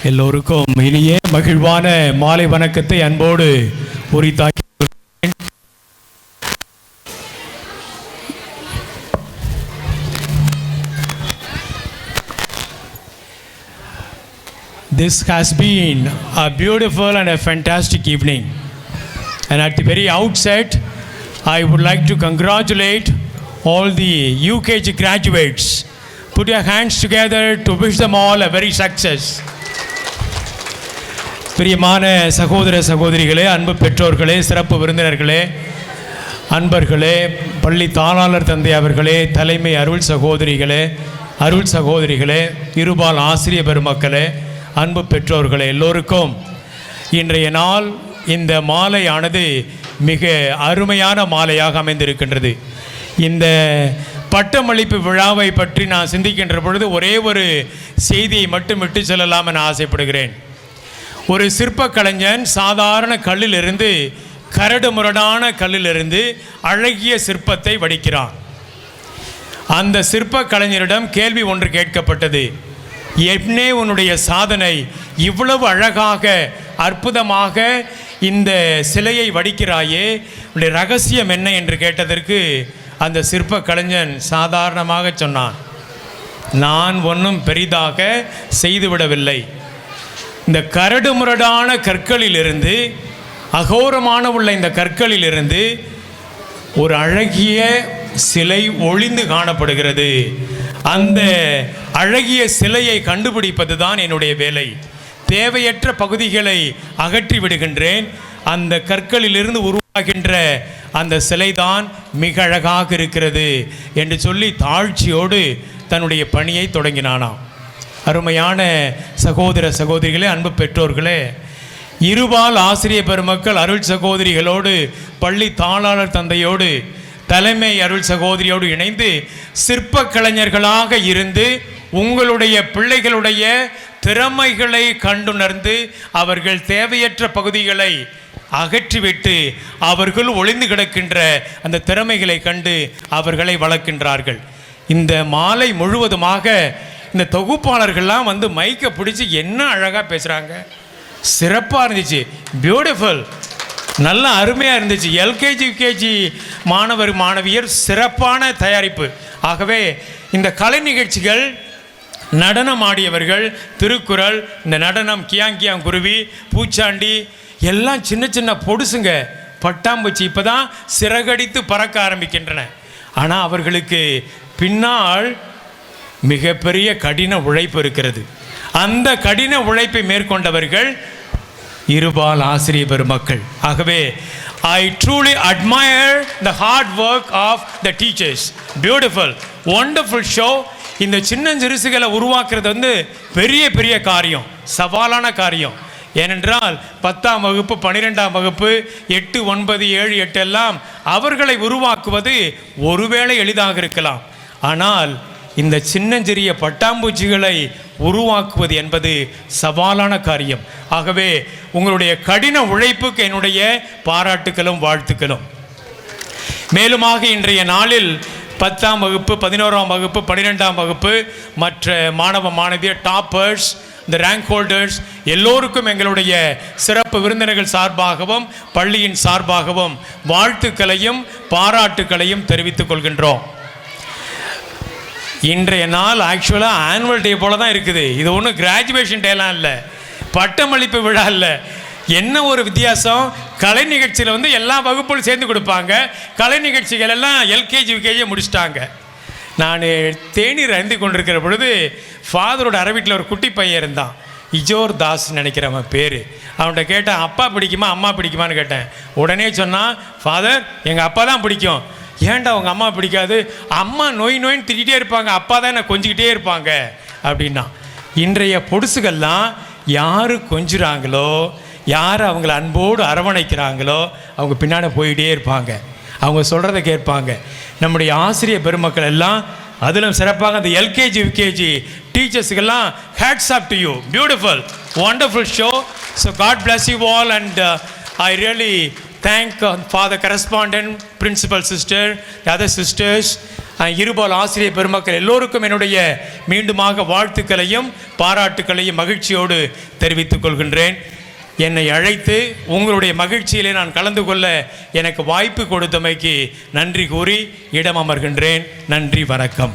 எல்லோருக்கும் இனிய மகிழ்வான மாலை வணக்கத்தை அன்போடு உரித்தாக்கி. This has been a beautiful and a fantastic evening, and at the very outset I would like to congratulate all the UKG graduates. Put your hands together to wish them all a very success. பிரியமான சகோதர சகோதரிகளே, அன்பு பெற்றோர்களே, சிறப்பு விருந்தினர்களே, அன்பர்களே, பள்ளி தாளாளர் தந்தை அவர்களே, தலைமை அருள் சகோதரிகளே, இருபால் ஆசிரிய பெருமக்களே, அன்பு பெற்றோர்களே, எல்லோருக்கும் இன்றைய நாள் இந்த மாலையானது மிக அருமையான மாலையாக அமைந்திருக்கின்றது. இந்த பட்டமளிப்பு விழாவை பற்றி நான் சிந்திக்கின்ற பொழுது ஒரே ஒரு செய்தியை மட்டும் விட்டு செல்லலாம் என ஆசைப்படுகிறேன். ஒரு சிற்ப கலைஞன் சாதாரண கல்லிலிருந்து, கரடு முரடான கல்லிலிருந்து அழகிய சிற்பத்தை வடிக்கிறான். அந்த சிற்ப கலைஞரிடம் கேள்வி ஒன்று கேட்கப்பட்டது. என்னே உன்னுடைய சாதனை, இவ்வளவு அழகாக அற்புதமாக இந்த சிலையை வடிக்கிறாயே, உன்னுடைய ரகசியம் என்ன என்று கேட்டதற்கு அந்த சிற்ப கலைஞன் சாதாரணமாக சொன்னான், நான் ஒன்றும் பெரிதாக செய்துவிடவில்லை. இந்த கரடு முரடான கற்களிலிருந்து, அகோரமான உள்ள இந்த கற்களிலிருந்து ஒரு அழகிய சிலை ஒளிந்து காணப்படுகிறது. அந்த அழகிய சிலையை கண்டுபிடிப்பது தான் என்னுடைய வேலை. தேவையற்ற பகுதிகளை அகற்றி விடுகின்றேன். அந்த கற்களிலிருந்து உருவாகின்ற அந்த சிலைதான் மிக அழகாக இருக்கிறது என்று சொல்லி தாழ்ச்சியோடு தன்னுடைய பணியை தொடங்கினானாம். அருமையான சகோதர சகோதரிகளே, அன்பு பெற்றோர்களே, இருபால் ஆசிரிய பெருமக்கள் அருள் சகோதரிகளோடு, பள்ளி தாளாளர் தந்தையோடு, தலைமை அருள் சகோதரியோடு இணைந்து சிற்ப கலைஞர்களாக இருந்து உங்களுடைய பிள்ளைகளுடைய திறமைகளை கண்டுணர்ந்து அவர்கள் தேவையற்ற பகுதிகளை அகற்றிவிட்டு அவர்கள் ஒளிந்து கிடக்கின்ற அந்த திறமைகளை கண்டு அவர்களை வளர்க்கின்றார்கள். இந்த மாலை முழுவதுமாக இந்த தொகுப்பாளர்கள்லாம் வந்து மைக்கை பிடிச்சி என்ன அழகாக பேசுகிறாங்க, சிறப்பாக இருந்துச்சு, பியூட்டிஃபுல், நல்லா அருமையாக இருந்துச்சு. எல்கேஜி யூகேஜி மாணவியர் சிறப்பான தயாரிப்பு. ஆகவே இந்த கலை நிகழ்ச்சிகள், நடனம் ஆடியவர்கள், திருக்குறள், இந்த நடனம், கியாங்கியாங் குருவி, பூச்சாண்டி எல்லாம் சின்ன சின்ன பொடுசுங்க, பட்டாம்பூச்சி இப்போ தான் சிறகடித்து பறக்க ஆரம்பிக்கின்றன. ஆனால் அவர்களுக்கு பின்னால் மிகப்பெரிய கடின உழைப்பு இருக்கிறது. அந்த கடின உழைப்பை மேற்கொண்டவர்கள் இருபால் ஆசிரிய பெருமக்கள். ஆகவே I truly admire the hard work of the teachers. Beautiful, wonderful show. இந்த சின்னஞ்சிறுசுகளை உருவாக்குறது வந்து பெரிய பெரிய காரியம், சவாலான காரியம். ஏனென்றால் 10ஆம் வகுப்பு, 12ஆம் வகுப்பு, 8, 9, 7, 8 எல்லாம் அவர்களை உருவாக்குவது ஒருவேளை எளிதாக இருக்கலாம். ஆனால் இந்த சின்னஞ்சிறிய பட்டாம்பூச்சிகளை உருவாக்குவது என்பது சவாலான காரியம். ஆகவே உங்களுடைய கடின உழைப்புக்கு என்னுடைய பாராட்டுக்களும் வாழ்த்துக்களும். மேலுமாக இன்றைய நாளில் 10ஆம் வகுப்பு, 11ஆம் வகுப்பு, 12ஆம் வகுப்பு மற்ற மாணவ மாணவியர், டாப்பர்ஸ், இந்த ரேங்க் ஹோல்டர்ஸ் எல்லோருக்கும் எங்களுடைய சிறப்பு விருந்தினர்கள் சார்பாகவும் பள்ளியின் சார்பாகவும் வாழ்த்துக்களையும் பாராட்டுக்களையும் தெரிவித்துக் கொள்கின்றோம். இன்றைய நாள் ஆக்சுவலாக ஆனுவல் டே போல தான் இருக்குது. இது ஒன்றும் கிராஜுவேஷன் டேலாம் இல்லை, பட்டமளிப்பு விழா இல்லை. என்ன ஒரு வித்தியாசம், கலை நிகழ்ச்சியில் வந்து எல்லா வகுப்புகளும் சேர்ந்து கொடுப்பாங்க. கலை நிகழ்ச்சிகள் எல்லாம் எல்கேஜி யூகேஜியை முடிச்சிட்டாங்க. நான் தேநீர் அருந்தி கொண்டிருக்கிற பொழுது ஃபாதரோட அரவீட்டில் ஒரு குட்டி பையன் இருந்தான், இஜோர் தாஸ் நினைக்கிறேன் அவன் பேர். அவன்கிட்ட கேட்டேன், அப்பா பிடிக்குமா அம்மா பிடிக்குமான்னு கேட்டேன். உடனே சொன்னான், ஃபாதர் எங்கள் அப்பா தான் பிடிக்கும். ஏன்டா உங்கள் அம்மா பிடிக்காது? அம்மா நோயின்னு திட்டிகிட்டே இருப்பாங்க, அப்பா தான் என்னை கொஞ்சிக்கிட்டே இருப்பாங்க அப்படின்னா. இன்றைய பொடுசுகள்லாம் யார் கொஞ்சுறாங்களோ, யார் அவங்கள அன்போடு அரவணைக்கிறாங்களோ அவங்க பின்னாடி போயிட்டே இருப்பாங்க, அவங்க சொல்கிறத கேட்பாங்க. நம்முடைய ஆசிரிய பெருமக்கள் எல்லாம் அதிலும் சிறப்பாக அந்த எல்கேஜி யூகேஜி டீச்சர்ஸுக்கெல்லாம் hats off to you. Beautiful, wonderful show. So God bless you all, and I really thank Father Correspondent, Principal Sister, the other sisters, இருபால் ஆசிரியர் பெருமக்கள் எல்லோருக்கும் என்னுடைய மீண்டுமாக வாழ்த்துக்களையும் பாராட்டுக்களையும் மகிழ்ச்சியோடு தெரிவித்துக் கொள்கின்றேன். என்னை அழைத்து உங்களுடைய மகிழ்ச்சியிலே நான் கலந்து கொள்ள எனக்கு வாய்ப்பு கொடுத்தமைக்கு நன்றி கூறி இடம் அமர்கின்றேன். நன்றி, வணக்கம்.